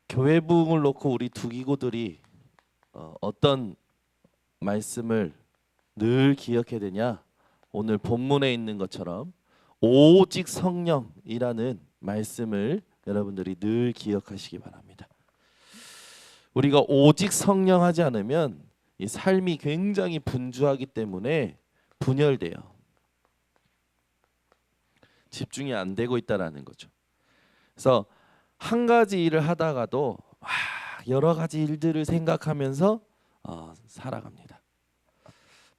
교회 부흥을 놓고 우리 두기고들이 어떤 말씀을 늘 기억해야 되냐? 오늘 본문에 있는 것처럼 오직 성령이라는 말씀을 여러분들이 늘 기억하시기 바랍니다. 우리가 오직 성령 하지 않으면 이 삶이 굉장히 분주하기 때문에 분열돼요. 집중이 안 되고 있다라는 거죠. 그래서 한 가지 일을 하다가도 여러 가지 일들을 생각하면서 살아갑니다.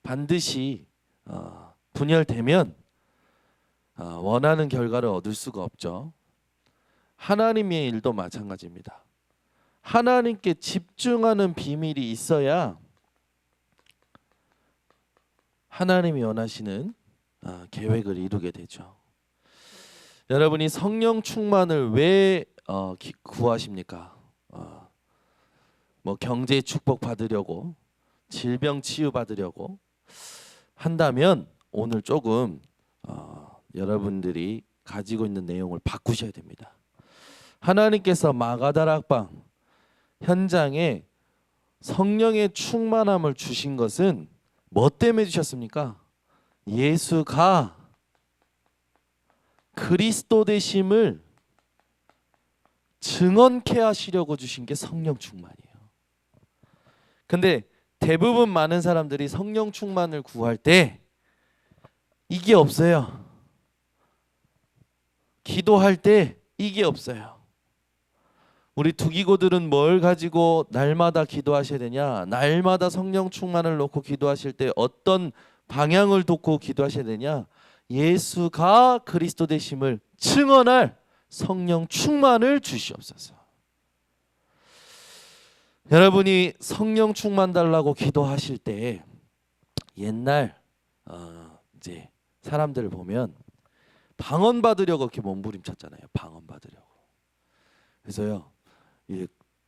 반드시 분열되면 원하는 결과를 얻을 수가 없죠. 하나님의 일도 마찬가지입니다. 하나님께 집중하는 비밀이 있어야 하나님이 원하시는 계획을 이루게 되죠. 여러분이 성령 충만을 왜 구하십니까? 뭐 경제 축복 받으려고, 질병 치유 받으려고 한다면 오늘 조금 여러분들이 가지고 있는 내용을 바꾸셔야 됩니다. 하나님께서 마가다락방 현장에 성령의 충만함을 주신 것은 뭐 때문에 주셨습니까? 예수가 그리스도 되심을 증언케 하시려고 주신 게 성령 충만이에요. 근데 대부분 많은 사람들이 성령 충만을 구할 때 이게 없어요. 기도할 때 이게 없어요. 우리 두기고들은 뭘 가지고 날마다 기도하셔야 되냐? 날마다 성령 충만을 놓고 기도하실 때 어떤 방향을 놓고 기도하셔야 되냐? 예수가 그리스도 되심을 증언할 성령 충만을 주시옵소서. 여러분이 성령 충만 달라고 기도하실 때 옛날 이제 사람들을 보면 방언 받으려고 이렇게 몸부림쳤잖아요. 방언 받으려고. 그래서요,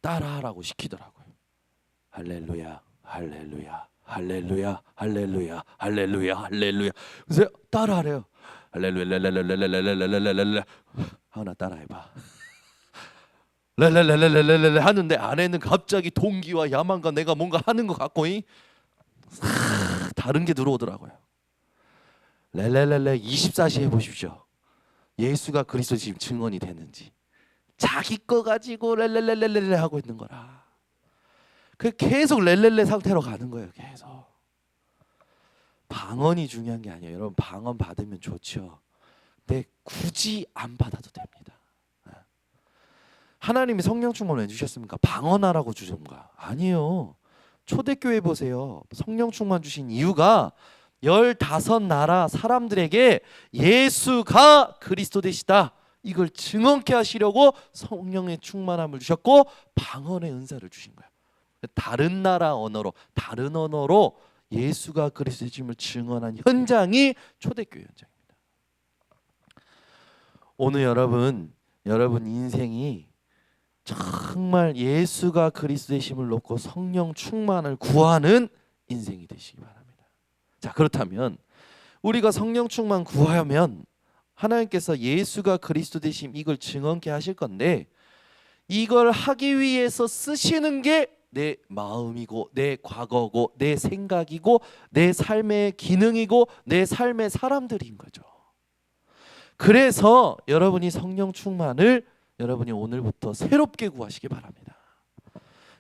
따라하라고 시키더라고요. 할렐루야, 할렐루야, 할렐루야, 할렐루야, 할렐루야, 할렐루야. 그래서 따라하래요. 할렐루야, 랄랄랄랄랄랄랄랄랄랄랄. 하나 따라해봐. 랄랄랄랄랄랄랄 하는데 안에는 갑자기 동기와 야망과 내가 뭔가 하는 것 같고 다른 게 들어오더라고요. 랄랄랄랄 24시 해보십시오. 예수가 그리스도 지금 증언이 되는지. 자기 거 가지고 랄랄랄랄랄 하고 있는 거라. 그 계속 랄랄레 상태로 가는 거예요. 계속. 방언이 중요한 게 아니에요. 여러분 방언 받으면 좋죠. 근데 굳이 안 받아도 됩니다. 하나님이 성령 충만 왜 주셨습니까? 방언하라고 주셨는가? 아니요. 초대교회 보세요. 성령 충만 주신 이유가 15나라 사람들에게 예수가 그리스도 되시다. 이걸 증언케 하시려고 성령의 충만함을 주셨고 방언의 은사를 주신 거예요. 다른 나라 언어로, 다른 언어로 예수가 그리스도임을 증언한 현장이 초대교회 현장입니다. 오늘 여러분 인생이 정말 예수가 그리스도의심을 놓고 성령 충만을 구하는 인생이 되시기 바랍니다. 자, 그렇다면 우리가 성령 충만 구하면 하나님께서 예수가 그리스도 되심 이걸 증언케 하실 건데 이걸 하기 위해서 쓰시는 게 내 마음이고 내 과거고 내 생각이고 내 삶의 기능이고 내 삶의 사람들인 거죠. 그래서 여러분이 성령 충만을 여러분이 오늘부터 새롭게 구하시기 바랍니다.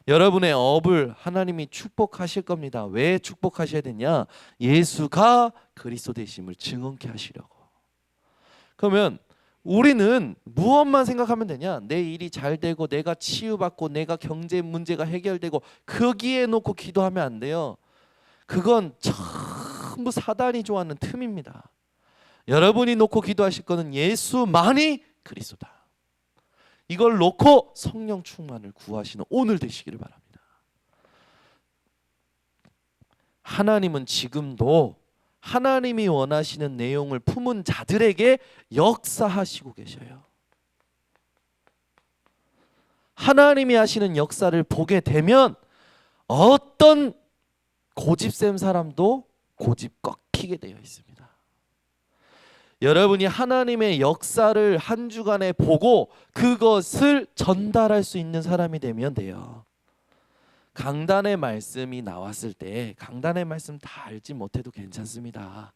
여러분의 업을 하나님이 축복하실 겁니다. 왜 축복하셔야 되냐? 예수가 그리스도 되심을 증언케 하시려고. 그러면 우리는 무엇만 생각하면 되냐? 내 일이 잘 되고 내가 치유받고 내가 경제 문제가 해결되고 거기에 놓고 기도하면 안 돼요. 그건 전부 사단이 좋아하는 틈입니다. 여러분이 놓고 기도하실 거는 예수만이 그리스도다. 이걸 놓고 성령 충만을 구하시는 오늘 되시기를 바랍니다. 하나님은 지금도 하나님이 원하시는 내용을 품은 자들에게 역사하시고 계셔요. 하나님이 하시는 역사를 보게 되면 어떤 고집센 사람도 고집 꺾이게 되어 있습니다. 여러분이 하나님의 역사를 한 주간에 보고 그것을 전달할 수 있는 사람이 되면 돼요. 강단의 말씀이 나왔을 때 강단의 말씀 다 알지 못해도 괜찮습니다.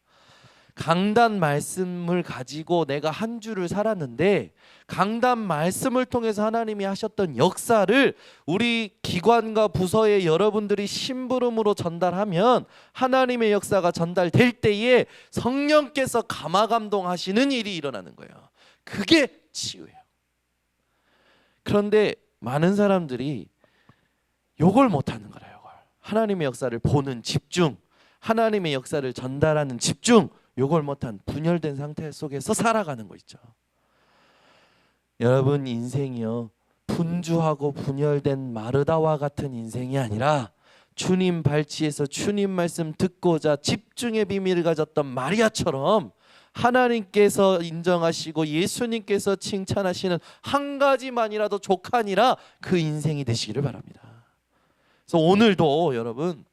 강단 말씀을 가지고 내가 한 주를 살았는데 강단 말씀을 통해서 하나님이 하셨던 역사를 우리 기관과 부서의 여러분들이 심부름으로 전달하면 하나님의 역사가 전달될 때에 성령께서 감화감동하시는 일이 일어나는 거예요. 그게 치유예요. 그런데 많은 사람들이 요걸 못하는 거예요. 요걸. 하나님의 역사를 보는 집중, 하나님의 역사를 전달하는 집중, 요걸 못한 분열된 상태 속에서 살아가는 거 있죠. 여러분 인생이요, 분주하고 분열된 마르다와 같은 인생이 아니라 주님 발치에서 주님 말씀 듣고자 집중의 비밀을 가졌던 마리아처럼 하나님께서 인정하시고 예수님께서 칭찬하시는 한 가지만이라도 족하니라 그 인생이 되시기를 바랍니다. 그래서 오늘도 여러분,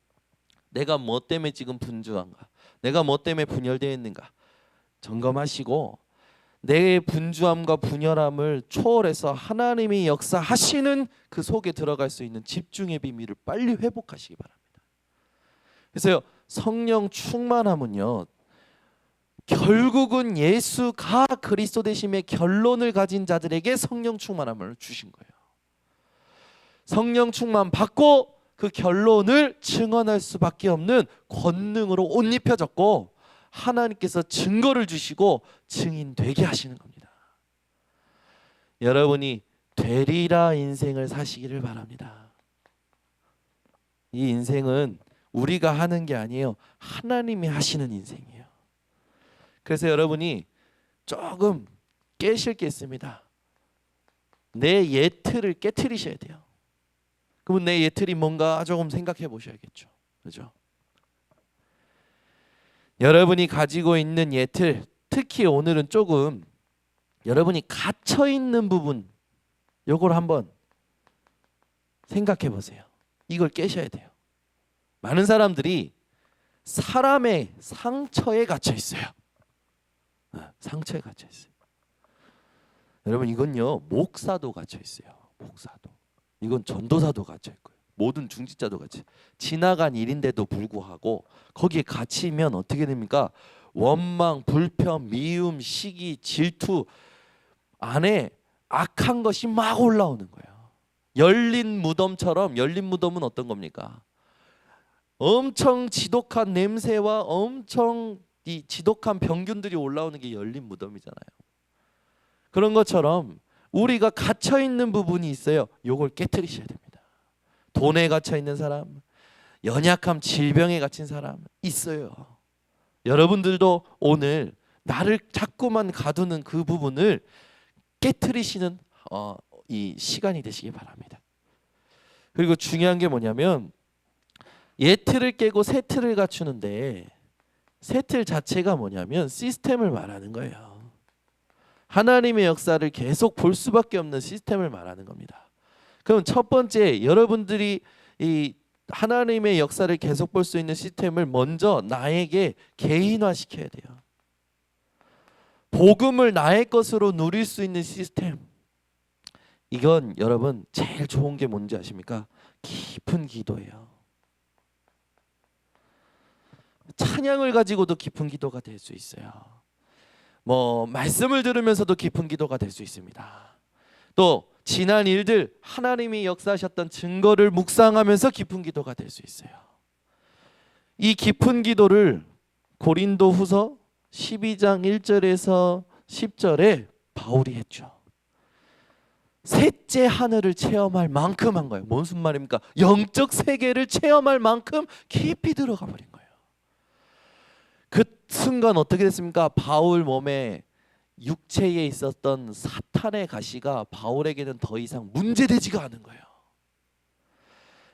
내가 뭐 때문에 지금 분주한가, 내가 뭐 때문에 분열되어 있는가 점검하시고 내 분주함과 분열함을 초월해서 하나님이 역사하시는 그 속에 들어갈 수 있는 집중의 비밀을 빨리 회복하시기 바랍니다. 그래서 성령 충만함은요, 결국은 예수가 그리스도 되심의 결론을 가진 자들에게 성령 충만함을 주신 거예요. 성령 충만 받고 그 결론을 증언할 수밖에 없는 권능으로 옷 입혀졌고 하나님께서 증거를 주시고 증인 되게 하시는 겁니다. 여러분이 되리라 인생을 사시기를 바랍니다. 이 인생은 우리가 하는 게 아니에요. 하나님이 하시는 인생이에요. 그래서 여러분이 조금 깨실 게 있습니다. 내 예틀을 깨트리셔야 돼요. 그러면 내 예틀이 뭔가 조금 생각해 보셔야겠죠. 그렇죠? 여러분이 가지고 있는 예틀, 특히 오늘은 조금 여러분이 갇혀 있는 부분, 요걸 한번 생각해 보세요. 이걸 깨셔야 돼요. 많은 사람들이 사람의 상처에 갇혀 있어요. 상처에 갇혀 있어요. 여러분 이건요, 목사도 갇혀 있어요. 목사도. 이건 전도사도 갇혀 있고요. 모든 중직자도 갇혀. 지나간 일인데도 불구하고 거기에 갇히면 어떻게 됩니까? 원망, 불편, 미움, 시기, 질투 안에 악한 것이 막 올라오는 거예요. 열린 무덤처럼. 열린 무덤은 어떤 겁니까? 엄청 지독한 냄새와 엄청 이 지독한 병균들이 올라오는 게 열린 무덤이잖아요. 그런 것처럼 우리가 갇혀 있는 부분이 있어요. 요걸 깨트리셔야 됩니다. 돈에 갇혀 있는 사람, 연약함, 질병에 갇힌 사람 있어요. 여러분들도 오늘 나를 자꾸만 가두는 그 부분을 깨트리시는 이 시간이 되시기 바랍니다. 그리고 중요한 게 뭐냐면 예 틀을 깨고 새 틀을 갖추는데 새 틀 자체가 뭐냐면 시스템을 말하는 거예요. 하나님의 역사를 계속 볼 수밖에 없는 시스템을 말하는 겁니다. 그럼 첫 번째, 여러분들이 이 하나님의 역사를 계속 볼 수 있는 시스템을 먼저 나에게 개인화시켜야 돼요. 복음을 나의 것으로 누릴 수 있는 시스템. 이건 여러분 제일 좋은 게 뭔지 아십니까? 깊은 기도예요. 찬양을 가지고도 깊은 기도가 될 수 있어요. 뭐 말씀을 들으면서도 깊은 기도가 될 수 있습니다. 또 지난 일들 하나님이 역사하셨던 증거를 묵상하면서 깊은 기도가 될 수 있어요. 이 깊은 기도를 고린도후서 12장 1절에서 10절에 바울이 했죠. 셋째 하늘을 체험할 만큼 한 거예요. 무슨 말입니까? 영적 세계를 체험할 만큼 깊이 들어가 버린 거예요. 그 순간 어떻게 됐습니까? 바울 몸에 육체에 있었던 사탄의 가시가 바울에게는 더 이상 문제되지가 않은 거예요.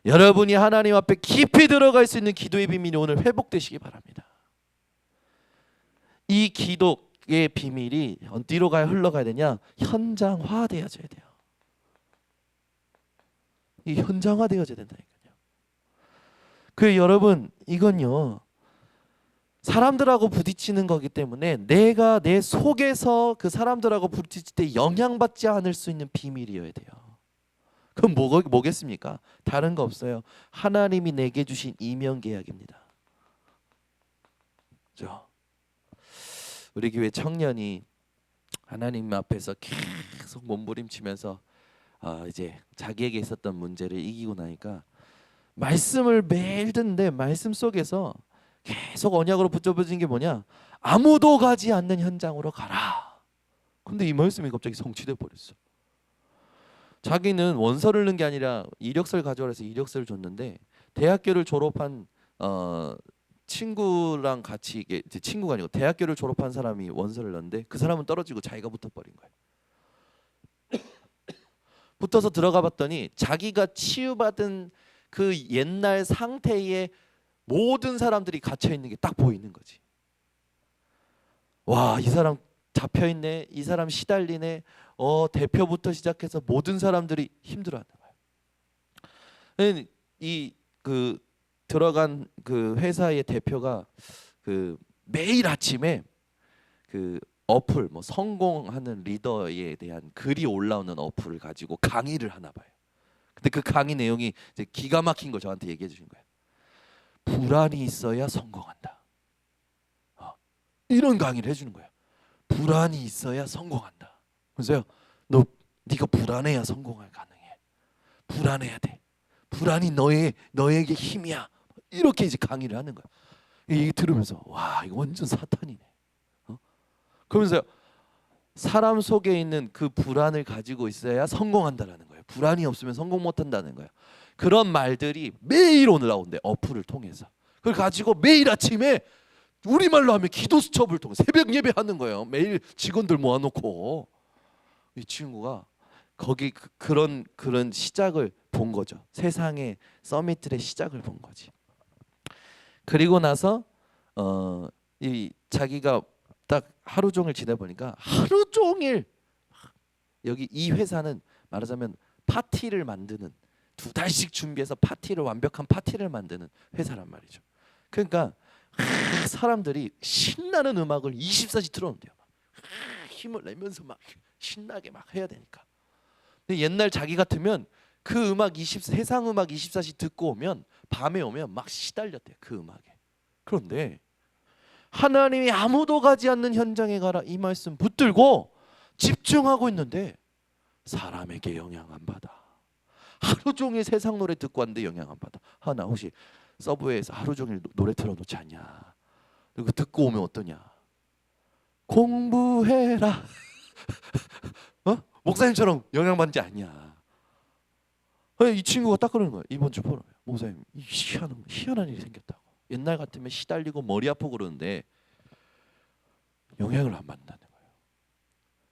여러분이 하나님 앞에 깊이 들어갈 수 있는 기도의 비밀이 오늘 회복되시기 바랍니다. 이 기도의 비밀이 어디로 흘러가야 되냐? 현장화되어져야 돼요. 이 현장화되어져야 된다니까요. 그 여러분 이건요, 사람들하고 부딪히는 거기 때문에 내가 내 속에서 그 사람들하고 부딪힐 때 영향받지 않을 수 있는 비밀이어야 돼요. 그럼 뭐겠습니까? 다른 거 없어요. 하나님이 내게 주신 이면 계약입니다. 그렇죠? 우리 교회 청년이 하나님 앞에서 계속 몸부림치면서 이제 자기에게 있었던 문제를 이기고 나니까 말씀을 매일 듣는데 말씀 속에서 계속 언약으로 붙잡아진 게 뭐냐? 아무도 가지 않는 현장으로 가라. 근데 이 말씀이 갑자기 성취돼 버렸어. 자기는 원서를 넣은 게 아니라 이력서를 가져오라 해서 이력서를 줬는데 대학교를 졸업한 친구랑 같이 이게 친구가 아니고 대학교를 졸업한 사람이 원서를 넣는데 그 사람은 떨어지고 자기가 붙어버린 거예요. 붙어서 들어가 봤더니 자기가 치유받은 그 옛날 상태에 모든 사람들이 갇혀 있는 게 딱 보이는 거지. 와, 이 사람 잡혀 있네. 이 사람 시달리네. 대표부터 시작해서 모든 사람들이 힘들어하는 거예요. 이 그 들어간 그 회사의 대표가 그 매일 아침에 그 어플 뭐 성공하는 리더에 대한 글이 올라오는 어플을 가지고 강의를 하나 봐요. 근데 그 강의 내용이 이제 기가 막힌 걸 저한테 얘기해 주신 거예요. 불안이 있어야 성공한다. 이런 강의를 해주는 거예요. 불안이 있어야 성공한다. 그래서요, 네가 불안해야 성공할 가능해. 불안해야 돼. 불안이 너에게 힘이야. 이렇게 이제 강의를 하는 거야. 이게 들으면서 와, 이거 완전 사탄이네. 그러면서 사람 속에 있는 그 불안을 가지고 있어야 성공한다라는 거예요. 불안이 없으면 성공 못한다는 거예요. 그런 말들이 매일 오늘 나온대, 어플을 통해서. 그걸 가지고 매일 아침에 우리말로 하면 기도 수첩을 통해 새벽 예배 하는 거예요. 매일 직원들 모아놓고. 이 친구가 거기 그런 시작을 본 거죠. 세상의 서밋들의 시작을 본 거지. 그리고 나서 이 자기가 딱 하루 종일 지내 보니까 하루 종일 여기 이 회사는 말하자면 파티를 만드는 2달씩 준비해서 완벽한 파티를 만드는 회사란 말이죠. 그러니까 사람들이 신나는 음악을 24시 틀어놓는데요. 힘을 내면서 막 신나게 막 해야 되니까. 근데 옛날 자기 같으면 그 음악 세상 음악 24시 듣고 오면 밤에 오면 막 시달렸대요. 그 음악에. 그런데 하나님이 아무도 가지 않는 현장에 가라 이 말씀 붙들고 집중하고 있는데 사람에게 영향 안 받아. 하루 종일 세상 노래 듣고 왔는데 영향 안 받아. 나 혹시 서브웨이에서 하루 종일 노래 틀어놓지 않냐? 그리고 듣고 오면 어떠냐? 공부해라. 목사님처럼 영향받지 않냐? 이 친구가 딱 그러는 거야. 이번 주 포럼에 목사님 희한한 일이 생겼다고. 옛날 같으면 시달리고 머리 아프고 그러는데 영향을 안 받는다는 거예요.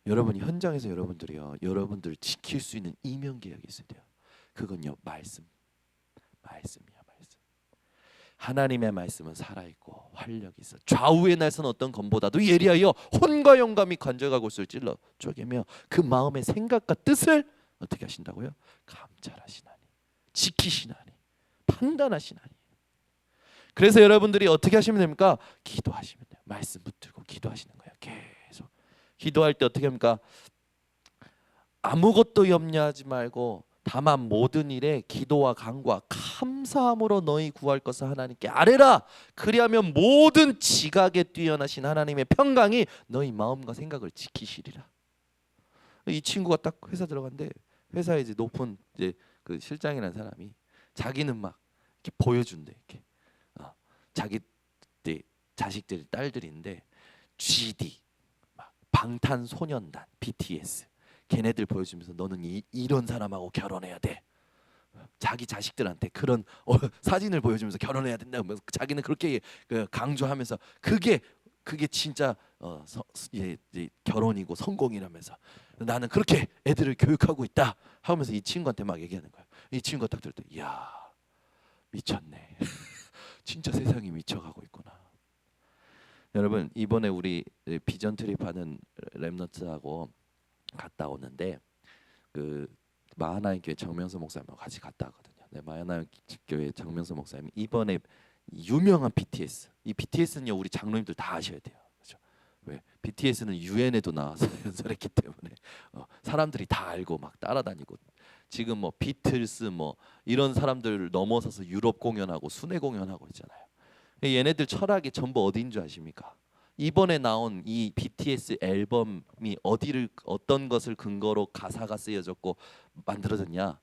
여러분이 현장에서 여러분들 지킬 수 있는 이면 계약이 있어야 돼요. 그건요, 말씀이야, 말씀. 하나님의 말씀은 살아있고 활력이 있어. 좌우의 날선 어떤 검보다도 예리하여 혼과 영감이 관절하고 을 찔러 쪼개며 그 마음의 생각과 뜻을 어떻게 하신다고요? 감찰하시나니, 지키시나니, 판단하시나니. 그래서 여러분들이 어떻게 하시면 됩니까? 기도하시면 돼요. 말씀 붙들고 기도하시는 거예요. 계속 기도할 때 어떻게 합니까? 아무것도 염려하지 말고 다만 모든 일에 기도와 간구와 감사함으로 너희 구할 것을 하나님께 아뢰라. 그리하면 모든 지각에 뛰어나신 하나님의 평강이 너희 마음과 생각을 지키시리라. 이 친구가 딱 회사 들어간데 회사에 이제 높은 이제 그 실장이라는 사람이 자기는 막 이렇게 보여준대. 이렇게 자기 자식들이 딸들인데 GD, 막 방탄소년단, BTS 걔네들 보여주면서 너는 이런 사람하고 결혼해야 돼. 자기 자식들한테 그런 사진을 보여주면서 결혼해야 된다. 자기는 그렇게 강조하면서 그게 진짜 결혼이고 성공이라면서 나는 그렇게 애들을 교육하고 있다 하면서 이 친구한테 막 얘기하는 거야. 이 친구가 딱 들을 때, 이야 미쳤네. 진짜 세상이 미쳐가고 있구나. 여러분 이번에 우리 비전 트립하는 렘넌트하고 갔다 오는데 그 마하나임 교회 정명수 목사님하고 같이 갔다 왔거든요. 마하나임 교회 정명수 목사님이 이번에 유명한 BTS. 이 BTS는요 우리 장로님들 다 아셔야 돼요. 그렇죠? 왜? BTS는 유엔에도 나와서 연설했기 때문에 사람들이 다 알고 막 따라다니고 지금 뭐 비틀스 뭐 이런 사람들 넘어서서 유럽 공연하고 순회 공연하고 있잖아요. 얘네들 철학이 전부 어디인 줄 아십니까? 이번에 나온 이 BTS 앨범이 어디를 어떤 것을 근거로 가사가 쓰여졌고 만들어졌냐?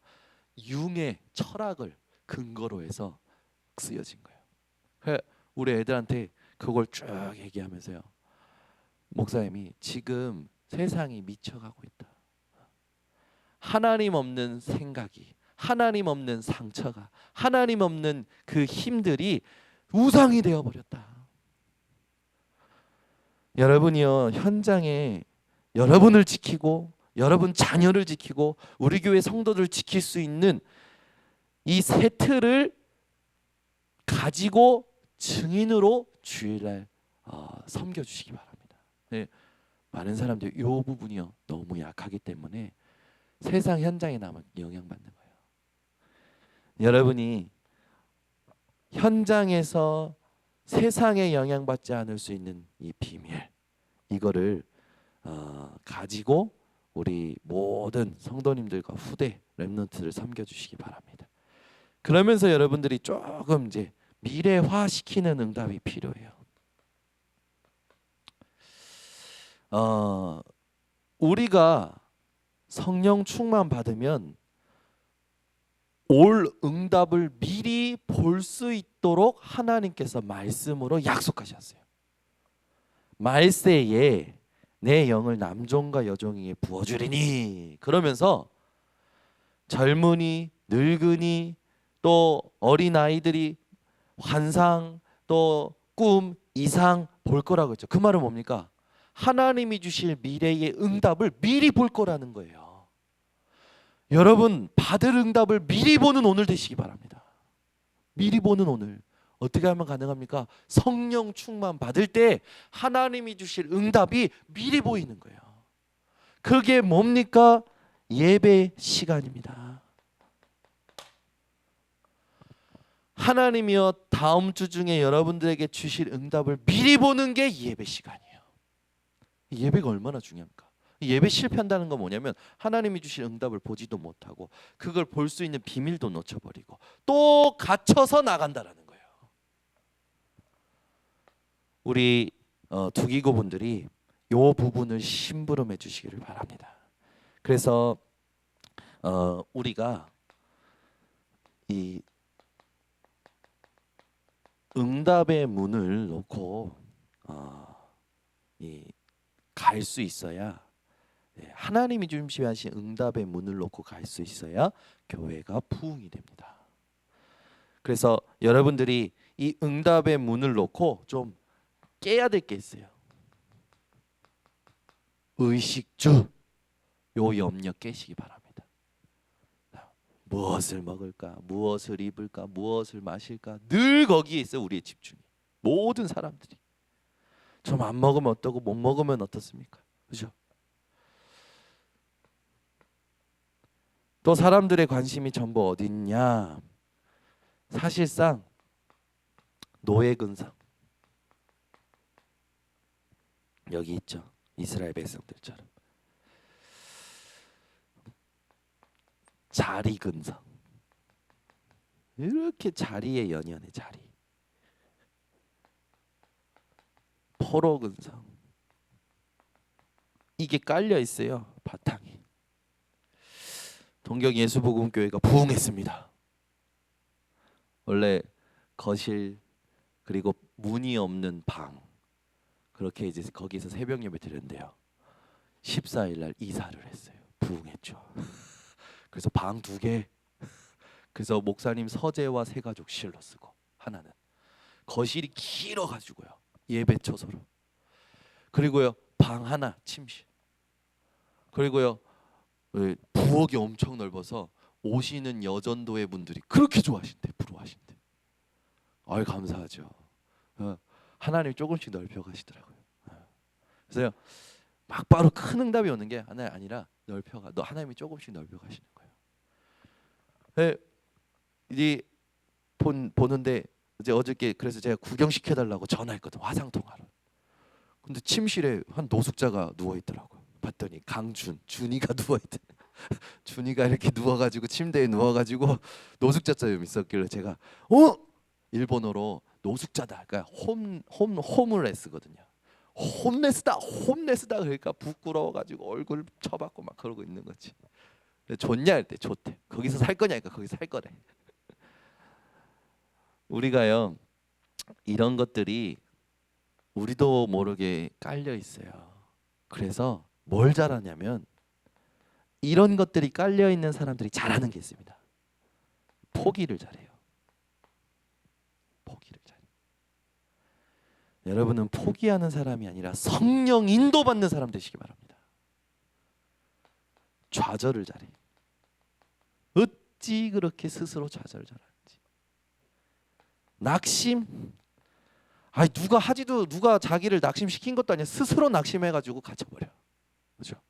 융의 철학을 근거로 해서 쓰여진 거예요. 우리 애들한테 그걸 쭉 얘기하면서요. 목사님이 지금 세상이 미쳐가고 있다. 하나님 없는 생각이, 하나님 없는 상처가, 하나님 없는 그 힘들이 우상이 되어 버렸다. 여러분이요 현장에 여러분을 지키고 여러분 자녀를 지키고 우리 교회 성도들 지킬 수 있는 이 세트를 가지고 증인으로 주일날 섬겨주시기 바랍니다. 네, 많은 사람들이 이 부분이요 너무 약하기 때문에 세상 현장에 나면 영향받는 거예요. 여러분이 현장에서 세상에 영향받지 않을 수 있는 이 비밀 이거를 가지고 우리 모든 성도님들과 후대 렘넌트를 섬겨주시기 바랍니다. 그러면서 여러분들이 조금 이제 미래화시키는 응답이 필요해요. 우리가 성령 충만 받으면 올 응답을 미리 볼 수 있도록 하나님께서 말씀으로 약속하셨어요. 말세에 내 영을 남종과 여종에게 부어주리니 그러면서 젊은이, 늙은이, 또 어린아이들이 환상, 또 꿈, 이상 볼 거라고 했죠. 그 말은 뭡니까? 하나님이 주실 미래의 응답을 미리 볼 거라는 거예요. 여러분 받을 응답을 미리 보는 오늘 되시기 바랍니다. 미리 보는 오늘. 어떻게 하면 가능합니까? 성령 충만 받을 때 하나님이 주실 응답이 미리 보이는 거예요. 그게 뭡니까? 예배 시간입니다. 하나님이여 다음 주 중에 여러분들에게 주실 응답을 미리 보는 게 예배 시간이에요. 예배가 얼마나 중요합니까? 예배 실패한다는 건 뭐냐면 하나님이 주실 응답을 보지도 못하고 그걸 볼 수 있는 비밀도 놓쳐버리고 또 갇혀서 나간다라는 거예요. 우리 두기고분들이 이 부분을 심부름해 주시기를 바랍니다. 그래서 우리가 이 응답의 문을 놓고 갈 수 있어야 하나님이 준비하신 응답의 문을 놓고 갈 수 있어야 교회가 부흥이 됩니다. 그래서 여러분들이 이 응답의 문을 놓고 좀 깨야 될 게 있어요. 의식주 요 염려 깨시기 바랍니다. 무엇을 먹을까? 무엇을 입을까? 무엇을 마실까? 늘 거기에 있어요. 우리의 집중이. 모든 사람들이. 좀 안 먹으면 어떠고 못 먹으면 어떻습니까? 그죠? 또 사람들의 관심이 전부 어디 있냐? 사실상 노예 근성 여기 있죠. 이스라엘 백성들처럼 자리 근성 이렇게 자리에 연연해 자리 포로 근성 이게 깔려 있어요. 바탕이. 동경 예수복음교회가 부흥했습니다. 원래 거실 그리고 문이 없는 방 그렇게 이제 거기서 새벽 예배 드렸는데요. 14일 날 이사를 했어요. 부흥했죠. 그래서 방 2개. 그래서 목사님 서재와 세 가족 실로 쓰고 하나는 거실이 길어 가지고요. 예배 처소로. 그리고요. 방 하나 침실. 그리고요. 부엌이 엄청 넓어서 오시는 여전도의 분들이 그렇게 좋아하신대. 부러워하신대. 아유 감사하죠. 하나님 조금씩 넓혀 가시더라고요. 그래서 막바로 큰 응답이 오는 게 하나 아니라 넓혀가. 너 하나님이 조금씩 넓혀 가시는 거예요. 이제 보는데 이제 어저께 그래서 제가 구경시켜달라고 전화했거든, 화상통화로. 근데 침실에 한 노숙자가 누워 있더라고요. 봤더니 준이가 누워 있대. 준이가 이렇게 누워가지고 침대에 누워가지고 노숙자처럼 있었길래 제가 일본어로 노숙자다, 그러니까 홈레스거든요. 홈레스다 그러니까 부끄러워가지고 얼굴 쳐박고 막 그러고 있는 거지. 좋냐 할때 좋대. 거기서 살 거냐니까 거기서 살 거래. 우리가요, 이런 것들이 우리도 모르게 깔려 있어요. 그래서 뭘 잘하냐면 이런 것들이 깔려 있는 사람들이 잘하는 게 있습니다. 포기를 잘해요. 포기를 잘해요. 여러분은 포기하는 사람이 아니라 성령 인도받는 사람 되시기 바랍니다. 좌절을 잘해요. 어찌 그렇게 스스로 좌절을 잘하는지. 낙심. 아니 누가 자기를 낙심시킨 것도 아니야. 스스로 낙심해가지고 갇혀버려. 그렇죠?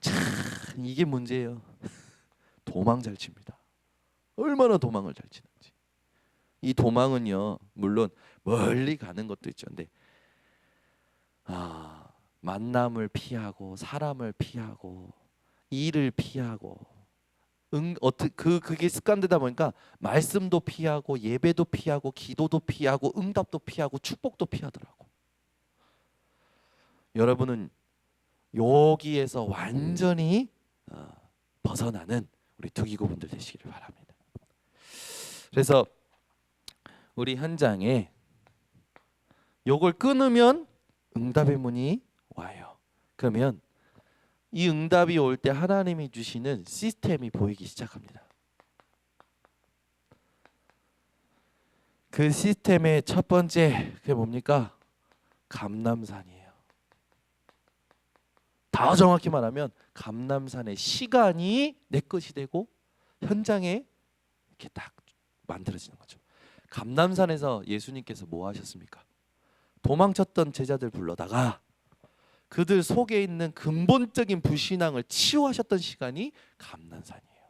참 이게 문제예요. 도망 잘 칩니다. 얼마나 도망을 잘 치는지. 이 도망은요, 물론 멀리 가는 것도 있죠. 근데 만남을 피하고 사람을 피하고 일을 피하고 그게 습관되다 보니까 말씀도 피하고 예배도 피하고 기도도 피하고 응답도 피하고 축복도 피하더라고. 여러분은 여기에서 완전히 벗어나는 우리 두기고분들 되시기를 바랍니다. 그래서 우리 현장에 요걸 끊으면 응답의 문이 와요. 그러면 이 응답이 올 때 하나님이 주시는 시스템이 보이기 시작합니다. 그 시스템의 첫 번째 그게 뭡니까? 감람산이에요. 더 정확히 말하면 감람산의 시간이 내 것이 되고 현장에 이렇게 딱 만들어지는 거죠. 감람산에서 예수님께서 뭐 하셨습니까? 도망쳤던 제자들 불러다가 그들 속에 있는 근본적인 불신앙을 치유하셨던 시간이 감람산이에요.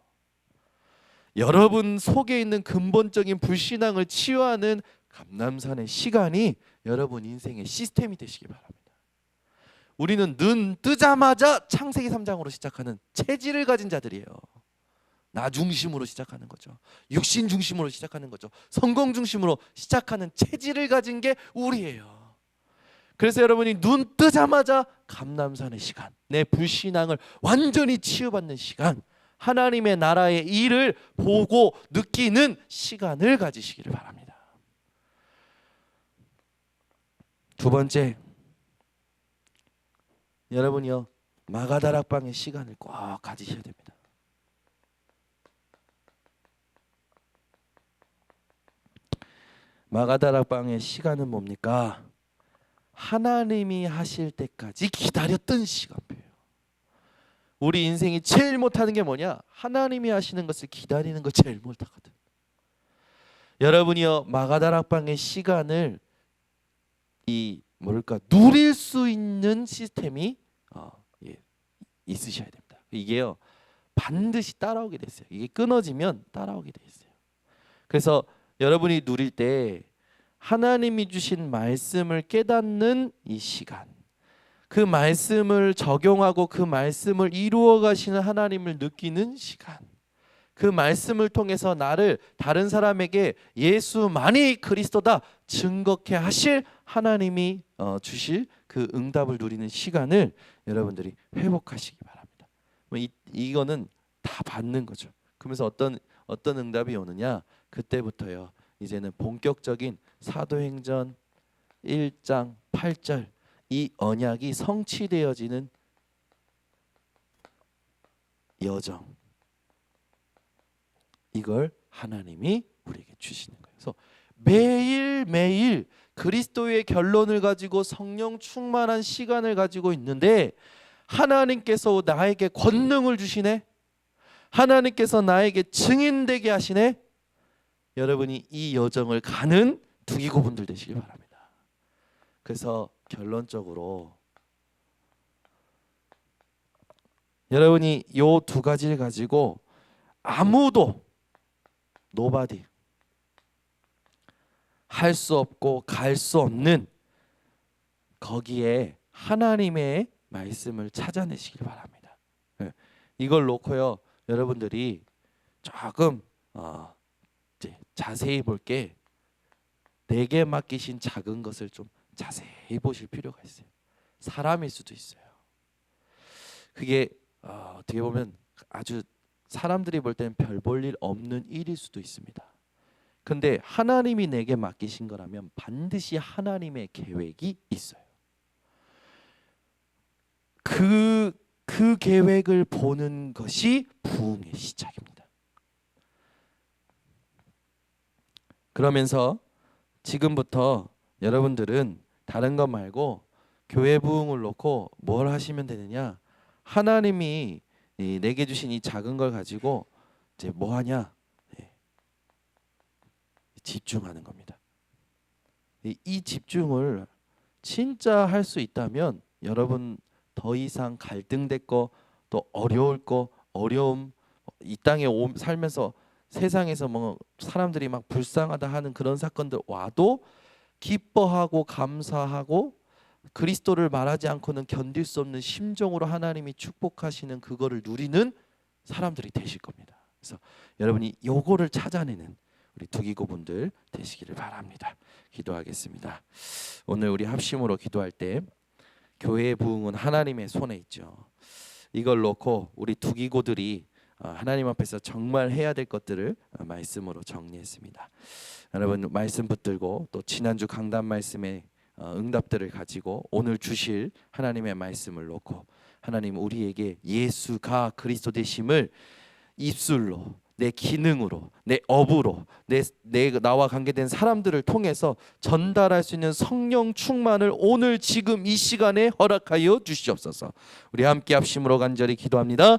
여러분 속에 있는 근본적인 불신앙을 치유하는 감람산의 시간이 여러분 인생의 시스템이 되시기 바랍니다. 우리는 눈 뜨자마자 창세기 3장으로 시작하는 체질을 가진 자들이에요. 나 중심으로 시작하는 거죠. 육신 중심으로 시작하는 거죠. 성공 중심으로 시작하는 체질을 가진 게 우리예요. 그래서 여러분이 눈 뜨자마자 감람산의 시간, 내 불신앙을 완전히 치유받는 시간, 하나님의 나라의 일을 보고 느끼는 시간을 가지시기를 바랍니다. 두 번째, 여러분이요, 마가다락방의 시간을 꼭 가지셔야 됩니다. 마가다락방의 시간은 뭡니까? 하나님이 하실 때까지 기다렸던 시간표예요. 우리 인생이 제일 못하는 게 뭐냐? 하나님이 하시는 것을 기다리는 거 제일 못하거든. 여러분이요, 마가다락방의 시간을 누릴 수 있는 시스템이 있으셔야 됩니다. 이게요, 반드시 따라오게 돼 있어요. 이게 끊어지면 따라오게 돼 있어요. 그래서 여러분이 누릴 때 하나님이 주신 말씀을 깨닫는 이 시간, 그 말씀을 적용하고 그 말씀을 이루어 가시는 하나님을 느끼는 시간, 그 말씀을 통해서 나를 다른 사람에게 예수만이 그리스도다 증거케 하실 하나님이 주실 그 응답을 누리는 시간을 여러분들이 회복하시기 바랍니다. 이거는 다 받는 거죠. 그러면서 어떤 응답이 오느냐? 그때부터요, 이제는 본격적인 사도행전 1장 8절 이 언약이 성취되어지는 여정, 이걸 하나님이 우리에게 주시는 거예요. 그래서 매일매일 그리스도의 결론을 가지고 성령 충만한 시간을 가지고 있는데 하나님께서 나에게 권능을 주시네. 하나님께서 나에게 증인되게 하시네. 여러분이 이 여정을 가는 두기고분들 되시길 바랍니다. 그래서 결론적으로 여러분이 요 두 가지를 가지고 아무도 nobody 할 수 없고 갈 수 없는 거기에 하나님의 말씀을 찾아내시길 바랍니다. 이걸 놓고요, 여러분들이 조금 이제 자세히 볼게, 내게 맡기신 작은 것을 좀 자세히 보실 필요가 있어요. 사람일 수도 있어요. 그게 어떻게 보면 아주 사람들이 볼 때는 별 볼 일 없는 일일 수도 있습니다. 근데 하나님이 내게 맡기신 거라면 반드시 하나님의 계획이 있어요. 그 계획을 보는 것이 부흥의 시작입니다. 그러면서 지금부터 여러분들은 다른 것 말고 교회 부흥을 놓고 뭘 하시면 되느냐? 하나님이 내게 주신 이 작은 걸 가지고 이제 뭐 하냐? 집중하는 겁니다. 이 집중을 진짜 할 수 있다면 여러분 더 이상 갈등될 거, 또 어려울 거, 어려움, 이 땅에 살면서 세상에서 뭐 사람들이 막 불쌍하다 하는 그런 사건들 와도 기뻐하고 감사하고 그리스도를 말하지 않고는 견딜 수 없는 심정으로 하나님이 축복하시는 그거를 누리는 사람들이 되실 겁니다. 그래서 여러분이 요거를 찾아내는 우리 두기고분들 되시기를 바랍니다. 기도하겠습니다. 오늘 우리 합심으로 기도할 때 교회의 부흥은 하나님의 손에 있죠. 이걸 놓고 우리 두기고들이 하나님 앞에서 정말 해야 될 것들을 말씀으로 정리했습니다. 여러분 말씀 붙들고 또 지난주 강단 말씀의 응답들을 가지고 오늘 주실 하나님의 말씀을 놓고 하나님 우리에게 예수가 그리스도 되심을 입술로, 내 기능으로, 내 업으로, 나와 관계된 사람들을 통해서 전달할 수 있는 성령 충만을 오늘 지금 이 시간에 허락하여 주시옵소서. 우리 함께 합심으로 간절히 기도합니다.